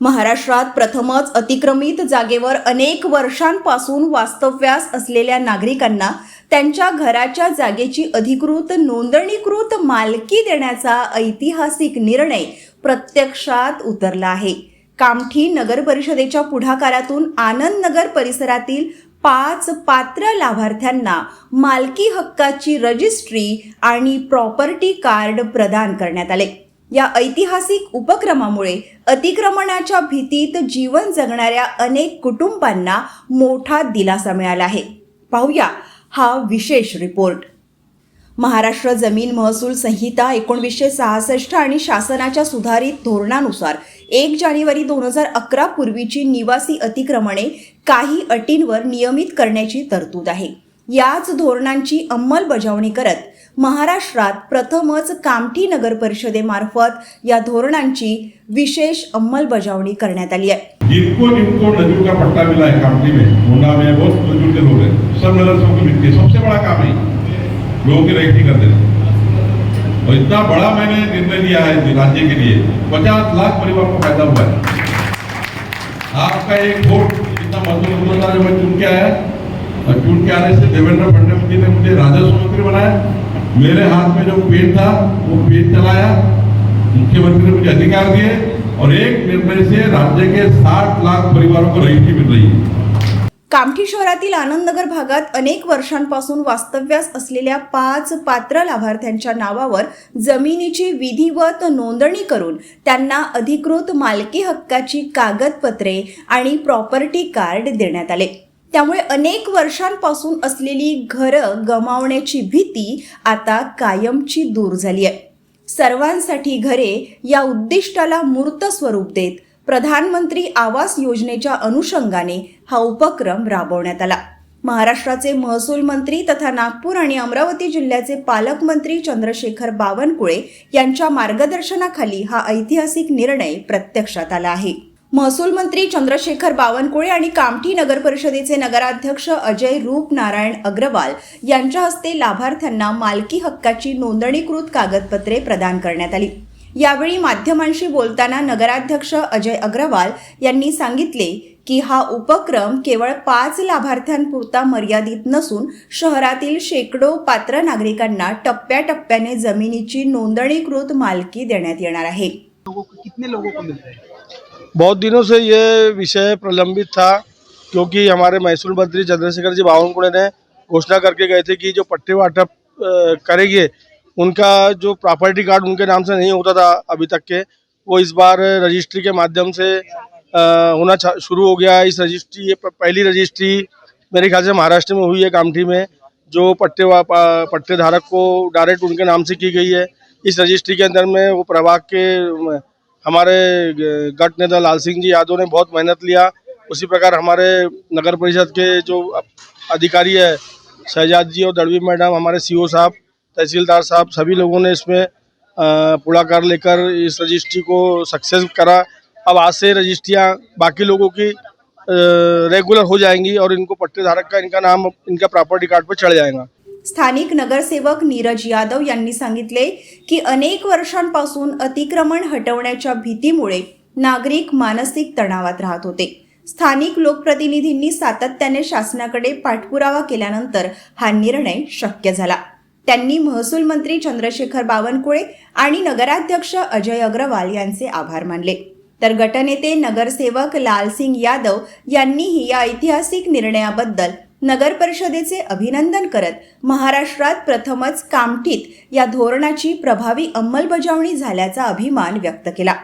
महाराष्ट्रात प्रथमच अतिक्रमित जागेवर अनेक वर्षांपासून वास्तव्यास असलेल्या नागरिकांना त्यांच्या घराच्या जागेची अधिकृत नोंदणीकृत मालकी देण्याचा ऐतिहासिक निर्णय प्रत्यक्षात उतरला आहे। कामठी नगर परिषदेच्या पुढाकारातून आनंद नगर परिसरातील 5 पात्र लाभार्थ्यांना मालकी हक्काची रजिस्ट्री आणि प्रॉपर्टी कार्ड प्रदान करण्यात आले। या ऐतिहासिक उपक्रमामुळे अतिक्रमणाच्या भीतीत जीवन जगणाऱ्या अनेक कुटुंबांना मोठा दिलासा मिळाला आहे। पाहूया हा विशेष रिपोर्ट। महाराष्ट्र जमीन महसूल संहिता 1966 आणि शासनाच्या सुधारित धोरणानुसार 1 जानेवारी 2011 पूर्वीची निवासी अतिक्रमणे काही अटींवर नियमित करण्याची तरतूद आहे। याच धोरणांची अंमलबजावणी करत महाराष्ट्रात प्रथमच कामठी नगर परिषदेमार्फत या धोरणांची विशेष अंमलबजावणी करण्यात आली आहे। जिनको नजूर का पट्टा मिला है कामठी में, मुंडा में बहुत नजूर के लोग हैं, सब नजर सबको मिलती है। सबसे बड़ा काम है लोगों की रजिस्ट्री कर देना, और इतना बड़ा मैंने निर्णय लिया है राज्य के लिए। 50 लाख परिवार को फायदा हुआ है। आपका एक वोट इतना महत्वपूर्ण था। जब मैं चुन के आया और चुन के आने से देवेंद्र फडणवीस जी ने मुझे राजस्व मंत्री बनाया। मेरे हाथ में जो पेन था वो पेन चलाया, मुख्यमंत्री ने मुझे अधिकार दिए और एक निर्णय से राज्य के 60 लाख परिवारों को रजिस्ट्री मिल रही है। कामठी शहरातील आनंद नगर भागात अनेक वर्षांपासून वास्तव्यास असलेल्या 5 पात्र लाभार्थ्यांच्या नावावर जमिनीची विधिवत नोंदणी करून त्यांना अधिकृत मालकी हक्काची कागदपत्रे आणि प्रॉपर्टी कार्ड देण्यात आले। त्यामुळे अनेक वर्षांपासून असलेली घरं गमावण्याची भीती आता कायमची दूर झाली आहे। सर्वांसाठी घरे या उद्दिष्टाला मूर्त स्वरूप देत प्रधानमंत्री आवास योजनेच्या अनुषंगाने हा उपक्रम राबवण्यात आला। महाराष्ट्राचे महसूल मंत्री तथा नागपूर आणि अमरावती जिल्ह्याचे पालकमंत्री चंद्रशेखर बावनकुळे यांच्या मार्गदर्शनाखाली हा ऐतिहासिक निर्णय प्रत्यक्षात आला आहे। महसूल मंत्री चंद्रशेखर बावनकुळे आणि कामठी नगर परिषदेचे नगराध्यक्ष अजय रूप नारायण अग्रवाल यांच्या हस्ते लाभार्थ्यांना मालकी हक्काची नोंदणीकृत कागदपत्रे प्रदान करण्यात आली। यावेळी माध्यमांशी बोलताना नगराध्यक्ष अजय अग्रवाल यांनी सांगितले की हा उपक्रम केवळ 5 लाभार्थ्यांपुरता मर्यादित नसून शहरातील शेकडो पात्र नागरिकांना टप्प्याटप्प्याने जमिनीची नोंदणीकृत मालकी देण्यात येणार आहे। कितने लोगों को मिलता है? बहुत दिनों से ये विषय प्रलंबित था, क्योंकि हमारे महसूल मंत्री चंद्रशेखर जी बावनकुळे ने घोषणा करके गए थे कि जो पट्टे वाटप करेंगे उनका जो प्रॉपर्टी कार्ड उनके नाम से नहीं होता था अभी तक के, वो इस बार रजिस्ट्री के माध्यम से होना शुरू हो गया। इस रजिस्ट्री ये पहली रजिस्ट्री मेरे ख्याल से महाराष्ट्र में हुई है कामठी में, जो पट्टे धारक को डायरेक्ट उनके नाम से की गई है। इस रजिस्ट्री के अंदर में वो प्रभाग के हमारे गट नेता लाल सिंह जी यादव ने बहुत मेहनत लिया। उसी प्रकार हमारे नगर परिषद के जो अधिकारी है शहजाद जी और दड़वी मैडम, हमारे सीओ साहब, तहसीलदार साहब, सभी लोगों ने इसमें पुढाकार लेकर इस रजिस्ट्री को सक्सेस करा। अब आज से रजिस्ट्रियाँ बाकी लोगों की रेगुलर हो जाएंगी और इनको पट्टे धारक का इनका नाम इनका प्रॉपर्टी कार्ड पर चढ़ जाएगा। स्थानिक नगरसेवक नीरज यादव यांनी सांगितले की अनेक वर्षांपासून अतिक्रमण हटवण्याच्या भीतीमुळे नागरिक मानसिक तणावात राहत होते। स्थानिक लोकप्रतिनिधींनी सातत्याने शासनाकडे पाठपुरावा केल्यानंतर हा निर्णय शक्य झाला। त्यांनी महसूल मंत्री चंद्रशेखर बावनकुळे आणि नगराध्यक्ष अजय अग्रवाल यांचे आभार मानले। तर गटनेते नगरसेवक लालसिंग यादव यांनीही या ऐतिहासिक निर्णयाबद्दल नगर परिषदेचे अभिनंदन करत महाराष्ट्रात प्रथमच कामठीत या धोरणाची प्रभावी अंमलबजावणी झाल्याचा अभिमान व्यक्त केला।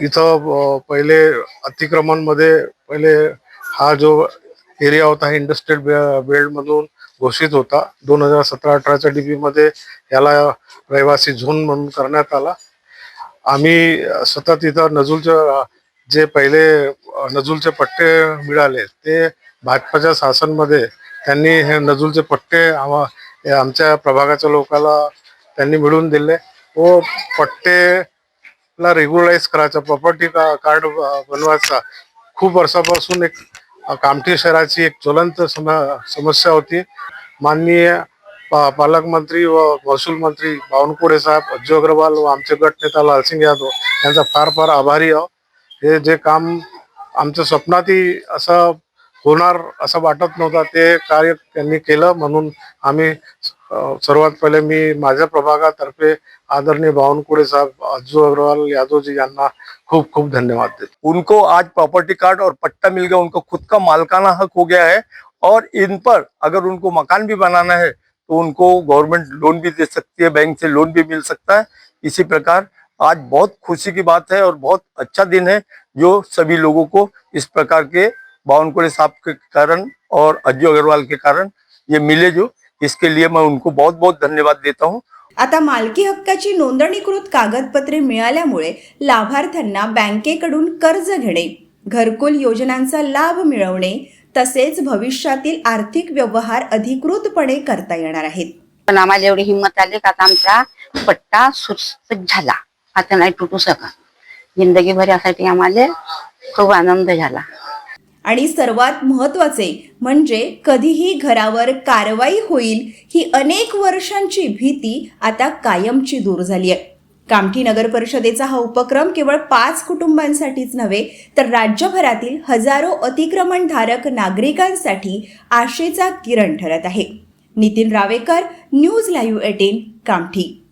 इथं पहिले अतिक्रमण मध्ये पहिले हा जो एरिया होता इंडस्ट्रियल बेल्ट मधून घोषित होता। 2017-18च्या डीपी मध्ये याला रहिवासी झोन म्हणून करण्यात आला। आम्ही सतत इथं नजूलचे जे पहिले नजूलचे पट्टे मिळाले ते भाजपाच्या शासनमध्ये त्यांनी हे नजूलचे पट्टे आमच्या प्रभागाच्या लोकांना त्यांनी मिळवून दिले। व पट्टेला रेग्युलराइज करायचा, प्रॉपर्टी कार्ड बनवायचा खूप वर्षापासून एक कामठी शहराची एक ज्वलंत समस्या होती। माननीय पालक मंत्री व महसूल मंत्री बावनकुळे साहेब, अज्जू अग्रवाल व आमचे गटनेता लालसिंग यादव यांचा फार फार आभारी आहो. हे जे काम आमच्या स्वप्नातही असं होणार असं वाटत नव्हतं, ते कार्य त्यांनी केलं. म्हणून आम्ही सर्वात पहिले मी माझ्या प्रभागातर्फे आदरणीय बावनकुळे साहब, अज्जू अग्रवाल यादव जी यांना खूब खूब धन्यवाद देते. उनको आज प्रॉपर्टी कार्ड और पट्टा मिल गया, उनको खुद का मालकाना हक हो गया है और इन पर अगर उनको मकान भी बनाना है तो उनको गवर्नमेंट लोन भी दे सकती है, बैंक से लोन भी मिल सकता है. इसी प्रकार आज बहुत खुशी की बात है और बहुत अच्छा दिन है जो सभी लोगों को इस प्रकार के बावनकुळे साहब के कारण और अज्जू अग्रवाल के कारण ये मिले, जो इसके लिए मैं उनको बहुत बहुत धन्यवाद देता हूँ. आता मालकी हक्काची नोंदणीकृत कागदपत्रे मिळाल्यामुळे लाभार्थ्यांना बँकेकडून कर्ज घेणे, घरकुल योजनांचा लाभ मिळवणे तसेच भविष्यातील आर्थिक व्यवहार अधिकृतपणे करता येणार आहेत. पण आम्हाला एवढी हिंमत आली का आता आमचा पट्टा सुरक्षित झाला, आता नाही तुटू शकत. जिंदगीभर यासाठी आम्हाला खूप आनंद झाला. आणि सर्वात महत्त्वाचे म्हणजे कधीही घरावर कारवाई होईल ही अनेक वर्षांची भीती आता कायमची दूर झाली आहे. कामठी नगर परिषदेचा हा उपक्रम केवळ 5 कुटुंबांसाठीच नव्हे तर राज्यभरातील हजारो अतिक्रमणधारक नागरिकांसाठी आशेचा किरण ठरत आहे. Nitin Ravekar, news live 18, Kamthi.